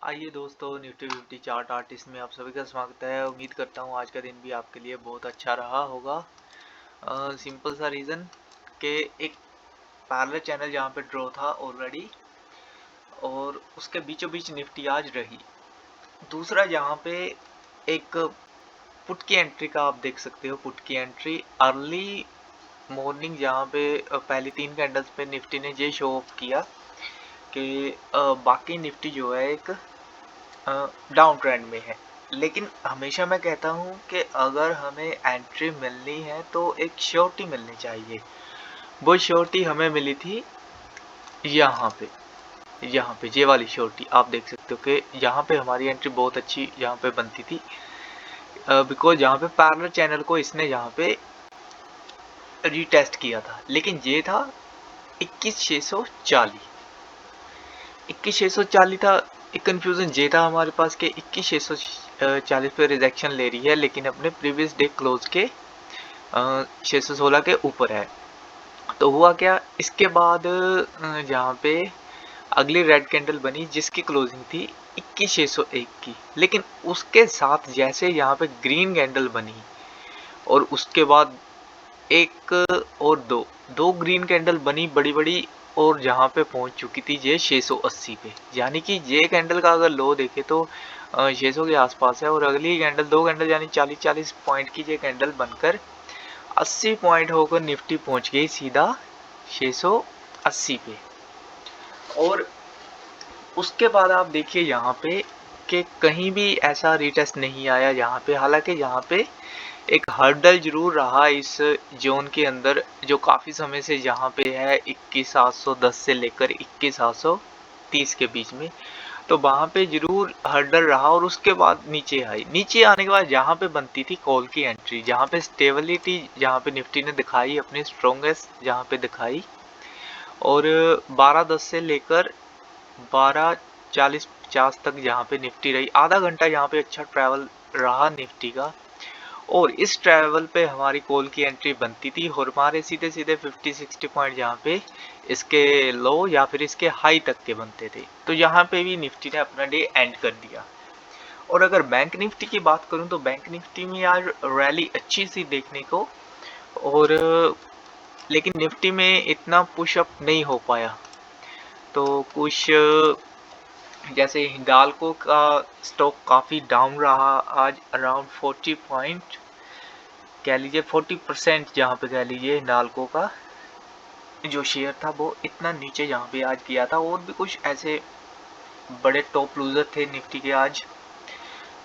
आइए दोस्तों, Nifty 50 chart artist में आप सभी का स्वागत है। उम्मीद करता हूँ आज का दिन भी आपके लिए बहुत अच्छा रहा होगा। सिंपल सा रीज़न कि एक पैरेलल चैनल जहाँ पे ड्रॉ था ऑलरेडी और उसके बीचों बीच निफ्टी आज रही। दूसरा जहाँ पे एक पुट की एंट्री का आप देख सकते हो, पुट की एंट्री अर्ली मॉर्निंग जहाँ पे पहली 3 कैंडल्स पे निफ्टी ने ये शो ऑफ किया कि बाकी निफ्टी जो है एक डाउन ट्रेंड में है। लेकिन हमेशा मैं कहता हूँ कि अगर हमें एंट्री मिलनी है तो एक श्योरिटी मिलनी चाहिए। वो श्योरिटी हमें मिली थी यहाँ पे ये वाली श्योरिटी आप देख सकते हो कि यहाँ पे हमारी एंट्री बहुत अच्छी यहाँ पे बनती थी, बिकॉज यहाँ पे पैरेलल चैनल को इसने यहाँ पे रीटेस्ट किया था। लेकिन ये था 21,640 था। एक कंफ्यूजन ये था हमारे पास कि 21,640 पे रिजेक्शन ले रही है, लेकिन अपने प्रीवियस डे क्लोज के 616 के ऊपर है। तो हुआ क्या, इसके बाद जहाँ पे अगली रेड कैंडल बनी जिसकी क्लोजिंग थी 21,601 की, लेकिन उसके साथ जैसे यहाँ पे ग्रीन कैंडल बनी और उसके बाद एक और दो ग्रीन कैंडल बनी बड़ी बड़ी और जहाँ पे पहुंच चुकी थी ये 680 पे। यानी कि ये कैंडल का अगर लो देखे तो 600 के आसपास है, और अगली कैंडल 2 कैंडल यानी 40 पॉइंट की ये कैंडल बनकर 80 पॉइंट होकर निफ्टी पहुंच गई सीधा 680 पे। और उसके बाद आप देखिए यहाँ पे कि कहीं भी ऐसा रिटेस्ट नहीं आया यहाँ पे। हालांकि यहाँ पे एक हर्डल जरूर रहा इस जोन के अंदर जो काफ़ी समय से यहाँ पे है 21,710 से लेकर 21,730 के बीच में। तो वहाँ पे जरूर हर्डल रहा और उसके बाद नीचे आई। नीचे आने के बाद यहाँ पे बनती थी कॉल की एंट्री, जहाँ पे स्टेबिलिटी जहाँ पे निफ्टी ने दिखाई अपनी स्ट्रॉन्गेस्ट जहाँ पे दिखाई, और 12:10 से लेकर 12:40-50 तक जहाँ पे निफ्टी रही। आधा घंटा यहाँ पे अच्छा ट्रैवल रहा निफ्टी का, और इस ट्रैवल पे हमारी कॉल की एंट्री बनती थी और हमारे सीधे सीधे 50-60 पॉइंट यहाँ पे इसके लो या फिर इसके हाई तक के बनते थे। तो यहाँ पे भी निफ्टी ने अपना डे एंड कर दिया। और अगर बैंक निफ्टी की बात करूं तो बैंक निफ्टी में आज रैली अच्छी सी देखने को, और लेकिन निफ्टी में इतना पुशअप नहीं हो पाया। तो कुछ जैसे हिंडाल्को का स्टॉक काफ़ी डाउन रहा आज, अराउंड 40 पॉइंट कह लीजिए, 40% जहाँ पे कह लीजिए हिंडाल्को का जो शेयर था वो इतना नीचे यहाँ पे आज किया था। और भी कुछ ऐसे बड़े टॉप लूजर थे निफ्टी के आज।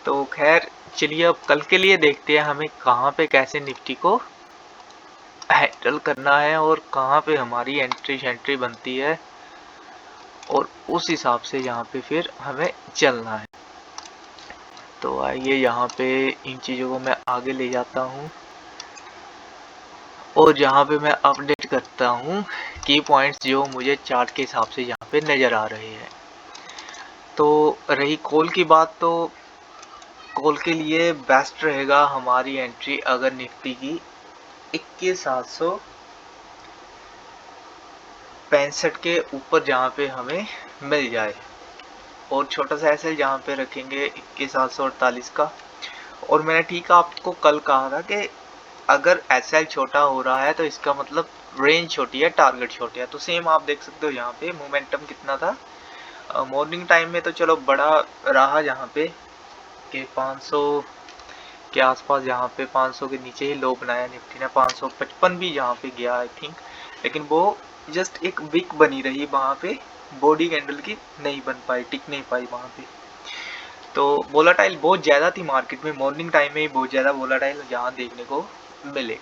तो खैर चलिए अब कल के लिए देखते हैं हमें कहाँ पे कैसे निफ्टी को हैंडल करना है और कहाँ पे हमारी एंट्री बनती है, और उस हिसाब से यहाँ पे फिर हमें चलना है। तो आइए यहाँ पे इन चीज़ों को मैं आगे ले जाता हूँ और यहाँ पे मैं अपडेट करता हूँ की पॉइंट्स जो मुझे चार्ट के हिसाब से यहाँ पे नज़र आ रहे हैं। तो रही कॉल की बात, तो कॉल के लिए बेस्ट रहेगा हमारी एंट्री अगर निफ्टी की 21,765 के ऊपर जहाँ पे हमें मिल जाए, और छोटा सा एसएल जहाँ पे रखेंगे 21,748 का। और मैंने ठीक आपको कल कहा था कि अगर एसएल छोटा हो रहा है तो इसका मतलब रेंज छोटी है, टारगेट छोटे है। तो सेम आप देख सकते हो यहाँ पे मोमेंटम कितना था मॉर्निंग टाइम में, तो चलो बड़ा रहा यहाँ पे कि 500 के आसपास, यहाँ पे 500 के नीचे ही लो बनाया निफ्टी ने। 555 भी यहाँ पे गया आई थिंक, लेकिन वो जस्ट एक विक बनी रही वहाँ पे, बॉडी कैंडल की नहीं बन पाई, टिक नहीं पाई वहाँ पे। तो वोलाटाइल बहुत ज़्यादा थी मार्केट में, मॉर्निंग टाइम में ही बहुत ज़्यादा वोलाटाइल यहाँ देखने को मिले।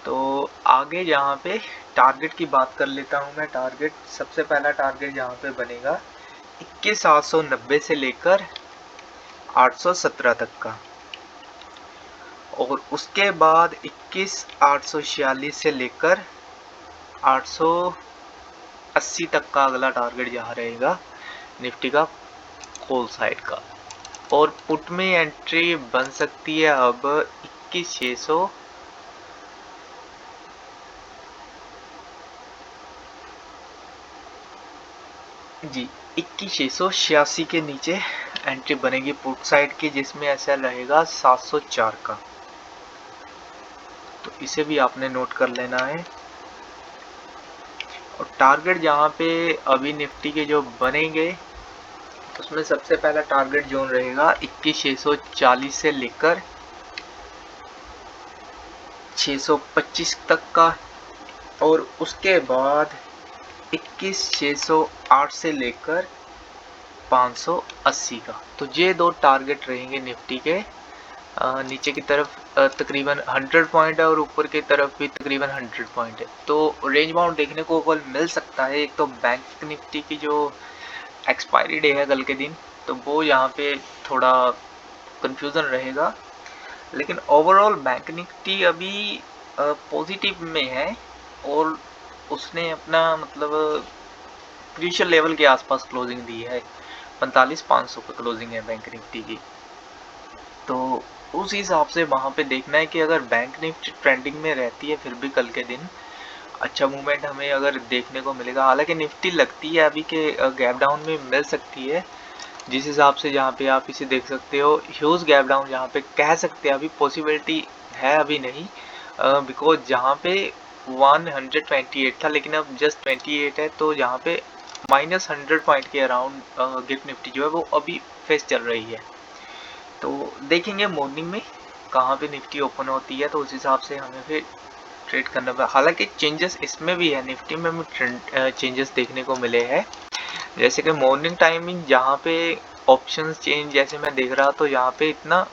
तो आगे यहाँ पे टारगेट की बात कर लेता हूँ मैं। टारगेट सबसे पहला टारगेट यहाँ पे बनेगा 21,790 से लेकर 817 तक का, और उसके बाद 21,846 से लेकर 880 तक का अगला टारगेट जहाँ रहेगा निफ्टी का कॉल साइड का। और पुट में एंट्री बन सकती है अब 21,600 . जी 21,686 के नीचे एंट्री बनेगी पुट साइड की, जिसमें ऐसा रहेगा 704 का, तो इसे भी आपने नोट कर लेना है। और टारगेट जहाँ पे अभी निफ्टी के जो बनेंगे, उसमें सबसे पहला टारगेट जोन रहेगा 21,640 से लेकर 625 तक का, और उसके बाद 21,608 से लेकर 580 का। तो ये दो टारगेट रहेंगे निफ्टी के। नीचे की तरफ तकरीबन 100 पॉइंट है और ऊपर की तरफ भी तकरीबन 100 पॉइंट है, तो रेंज बाउंड देखने को कल मिल सकता है। एक तो बैंक निफ्टी की जो एक्सपायरी डे है कल के दिन, तो वो यहाँ पे थोड़ा कंफ्यूजन रहेगा, लेकिन ओवरऑल बैंक निफ्टी अभी पॉजिटिव में है, और उसने अपना मतलब क्रूशियल लेवल के आसपास क्लोजिंग दी है। 45,500 पर क्लोजिंग है बैंक निफ्टी की। तो उस हिसाब से वहाँ पे देखना है कि अगर बैंक निफ्टी ट्रेंडिंग में रहती है, फिर भी कल के दिन अच्छा मूवमेंट हमें अगर देखने को मिलेगा। हालांकि निफ्टी लगती है अभी के गैप डाउन में मिल सकती है, जिस हिसाब से जहाँ पे आप इसे देख सकते हो ह्यूज गैप डाउन, जहाँ पे कह सकते हैं अभी पॉसिबिलिटी है, अभी नहीं, बिकॉज जहाँ पे 128 था, लेकिन अब जस्ट 28 है, तो यहाँ पे -100 पॉइंट के अराउंड गिफ्ट निफ्टी जो है वो अभी फेस चल रही है। तो देखेंगे मॉर्निंग में कहाँ पे निफ्टी ओपन होती है, तो उस हिसाब से हमें फिर ट्रेड करना पड़ेगा। हालांकि चेंजेस इसमें भी है, निफ्टी में भी चेंजेस देखने को मिले हैं, जैसे कि मॉर्निंग टाइमिंग जहाँ पे ऑप्शंस चेंज जैसे मैं देख रहा, तो यहाँ पे इतना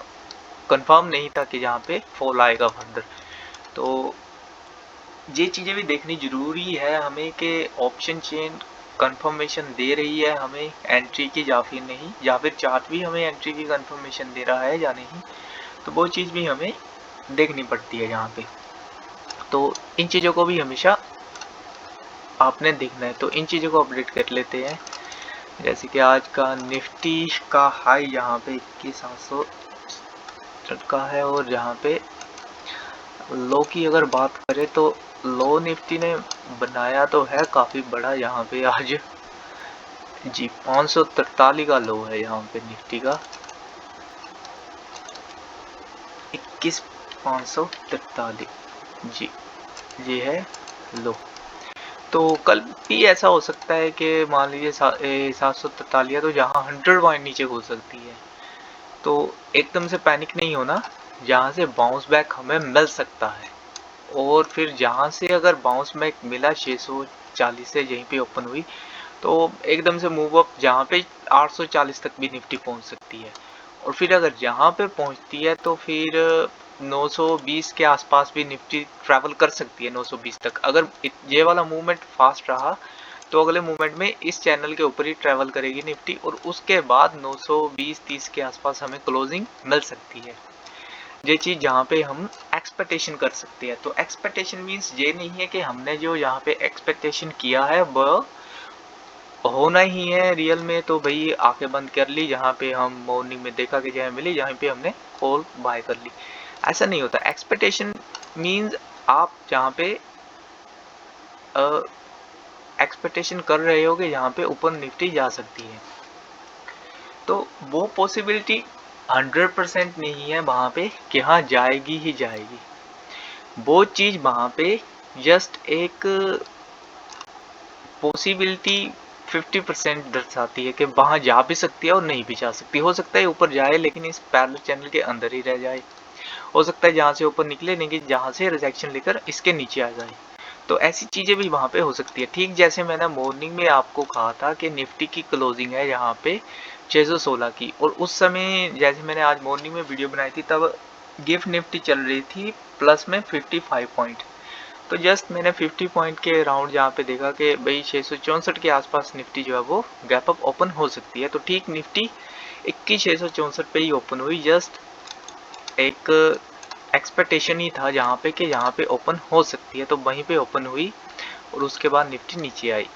कंफर्म नहीं था कि यहाँ पे फॉल आएगा फर्दर। तो ये चीज़ें भी देखनी जरूरी है हमें कि ऑप्शन चेन कंफर्मेशन दे रही है हमें एंट्री की या फिर नहीं, या फिर चार्ट भी हमें एंट्री की कंफर्मेशन दे रहा है या नहीं, तो वो चीज़ भी हमें देखनी पड़ती है यहाँ पे। तो इन चीज़ों को भी हमेशा आपने देखना है, तो इन चीज़ों को अपडेट कर लेते हैं। जैसे कि आज का निफ्टी का हाई यहाँ पे 21,800 का है, और यहाँ पे लो की अगर बात करें तो लो निफ्टी ने बनाया तो है काफ़ी बड़ा यहाँ पे आज जी, 543 का लो है यहाँ पे निफ्टी का, 21,543 जी, ये है लो। तो कल भी ऐसा हो सकता है कि मान लीजिए 743 तो जहाँ 100 पॉइंट नीचे हो सकती है, तो एकदम से पैनिक नहीं होना, जहाँ से बाउंस बैक हमें मिल सकता है। और फिर जहाँ से अगर बाउंस बैक मिला 640 से यहीं पे ओपन हुई, तो एकदम से मूव अप जहाँ पे 840 तक भी निफ्टी पहुँच सकती है। और फिर अगर यहाँ पे पहुँचती है तो फिर 920 के आसपास भी निफ्टी ट्रैवल कर सकती है, 920 तक। अगर ये वाला मूवमेंट फास्ट रहा तो अगले मूवमेंट में इस चैनल के ऊपर ही ट्रैवल करेगी निफ्टी, और उसके बाद 920-30 के आसपास हमें क्लोजिंग मिल सकती है। ये चीज़ जहाँ पे हम एक्सपेक्टेशन कर सकते हैं। तो एक्सपेक्टेशन मीन्स ये नहीं है कि हमने जो यहाँ पे एक्सपेक्टेशन किया है वह होना ही है रियल में, तो भाई आंखें बंद कर ली, जहाँ पे हम मॉर्निंग में देखा कि जहाँ मिली, जहाँ पे हमने कॉल बाय कर ली। ऐसा नहीं होता। एक्सपेक्टेशन मीन्स आप जहाँ पे एक्सपेक्टेशन कर रहे हो कि यहाँ पे ऊपर निफ्टी जा सकती है, तो वो पॉसिबिलिटी 100% नहीं है वहाँ पे कि हाँ जाएगी ही जाएगी। वो चीज़ वहाँ पे जस्ट एक पॉसिबिलिटी 50% दर्शाती है कि वहाँ जा भी सकती है और नहीं भी जा सकती। हो सकता है ऊपर जाए लेकिन इस पैरेलल चैनल के अंदर ही रह जाए, हो सकता है जहाँ से ऊपर निकले लेकिन जहाँ से रिजेक्शन लेकर इसके नीचे आ जाए। तो ऐसी चीज़ें भी वहाँ पे हो सकती है। ठीक जैसे मैंने मॉर्निंग में आपको कहा था कि निफ्टी की क्लोजिंग है यहाँ पे 616 की, और उस समय जैसे मैंने आज मॉर्निंग में वीडियो बनाई थी तब गिफ्ट निफ्टी चल रही थी प्लस में 55 पॉइंट। तो जस्ट मैंने 50 पॉइंट के राउंड जहाँ पे देखा कि भाई 664 के आसपास निफ्टी जो है वो गैप अप ओपन हो सकती है, तो ठीक निफ्टी 21,664 पे ही ओपन हुई। जस्ट एक एक्सपेक्टेशन ही था जहाँ पे कि यहाँ पे ओपन हो सकती है, तो वहीं पे ओपन हुई और उसके बाद निफ्टी नीचे आई।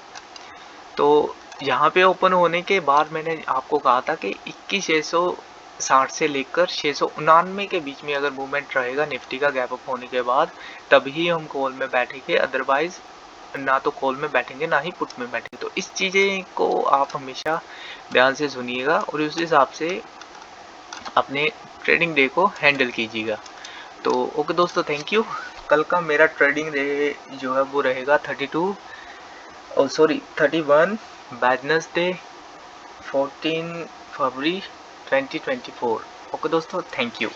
तो यहाँ पे ओपन होने के बाद मैंने आपको कहा था कि 21,660 से लेकर 699 के बीच में अगर मूवमेंट रहेगा निफ्टी का गैप अप होने के बाद, तभी हम कॉल में बैठेंगे, अदरवाइज ना तो कॉल में बैठेंगे ना ही पुट में बैठेंगे। तो इस चीज़ें को आप हमेशा ध्यान से सुनिएगा और उस हिसाब से अपने ट्रेडिंग डे को हैंडल कीजिएगा। तो ओके दोस्तों, थैंक यू। कल का मेरा ट्रेडिंग डे जो है वो रहेगा 31 वेडनेसडे 14 फरवरी 2024। ओके दोस्तों, थैंक यू।